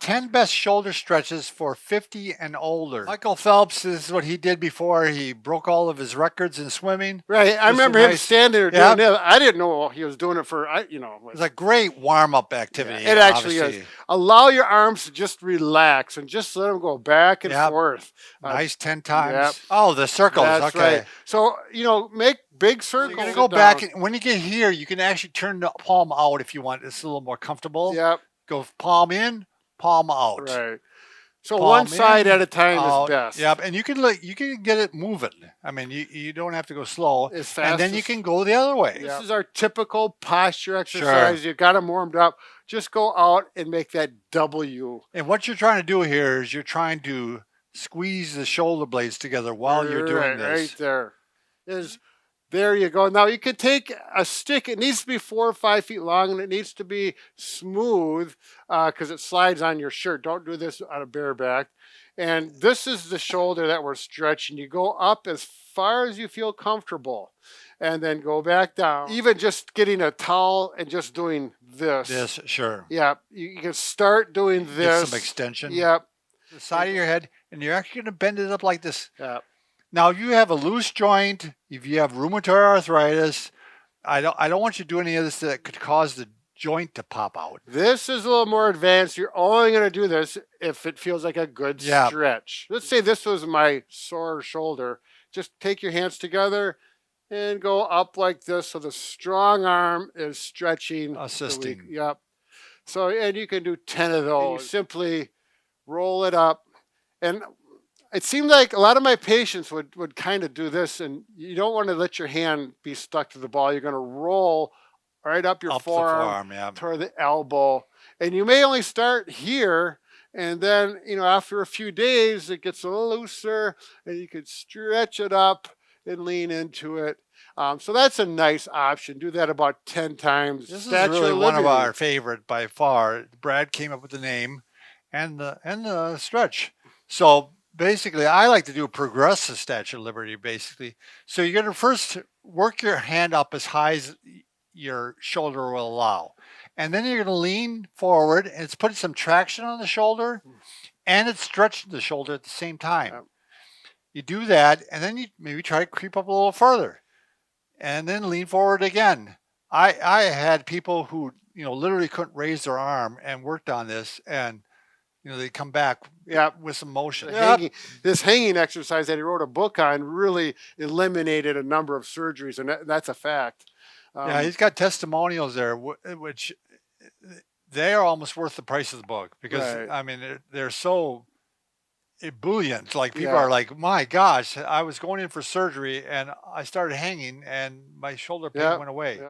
10 best shoulder stretches for 50 and older. Michael Phelps, this is what he did before he broke all of his records in swimming. Right. I Just a remember him nice- standing there Yeah. doing it. I didn't know he was doing it for, It's a great warm-up activity. it actually obviously. is. Allow your arms to just relax and just let them go back and Yep. forth. Nice 10 times. yep. Oh, the circles. That's okay. right. So, make big circles. You're going to Sit go back, down. and when you get here, you can actually turn the palm out if you want. It's a little more comfortable. Yep. Go palm in, palm out. Right. So Palm one side in, at a time out. is best. Yep, and you can get it moving. I mean, you don't have to go slow, As fast and then you as- can go the other way. This is our typical posture exercise. You got them warmed up. Just go out and make that W. And what you're trying to do here is you're trying to squeeze the shoulder blades together while you're doing Right, this. right there you go. Now you could take a stick. It needs to be 4 or 5 feet long, and it needs to be smooth because it slides on your shirt. Don't do this on a bareback. And this is the shoulder that we're stretching. You go up as far as you feel comfortable, and then go back down. Even just getting a towel and just doing this. This, sure. Yeah, you can start doing Get this. some extension. Yep. The side of your head, and you're actually going to bend it up like this. Yep. Now, if you have a loose joint, if you have rheumatoid arthritis, I don't want you to do any of this that could cause the joint to pop out. This is a little more advanced. You're only going to do this if it feels like a good stretch. Let's say this was my sore shoulder. Just take your hands together and go up like this so the strong arm is stretching. Assisting. Yep. So, and you can do 10 of those. You simply roll it up. And it seemed like a lot of my patients would kind of do this, and you don't want to let your hand be stuck to the ball. You're going to roll right up your forearm toward the elbow. And you may only start here, and then, after a few days, it gets a little looser, and you could stretch it up and lean into it. So that's a nice option. Do that about 10 times. This is really one of our favorite by far. Brad came up with the name and the stretch. So basically, I like to do a progressive Statue of Liberty, basically. So you're going to first work your hand up as high as your shoulder will allow. And then you're going to lean forward, and it's putting some traction on the shoulder, and it's stretching the shoulder at the same time. Yep. You do that, and then you maybe try to creep up a little further, and then lean forward again. I had people who, literally couldn't raise their arm and worked on this, and they come back with some motion. This hanging exercise that he wrote a book on really eliminated a number of surgeries, and that's a fact. Yeah, he's got testimonials there, which they are almost worth the price of the book because, I mean, they're so ebullient. Like, people are like, my gosh, I was going in for surgery, and I started hanging, and my shoulder pain went away.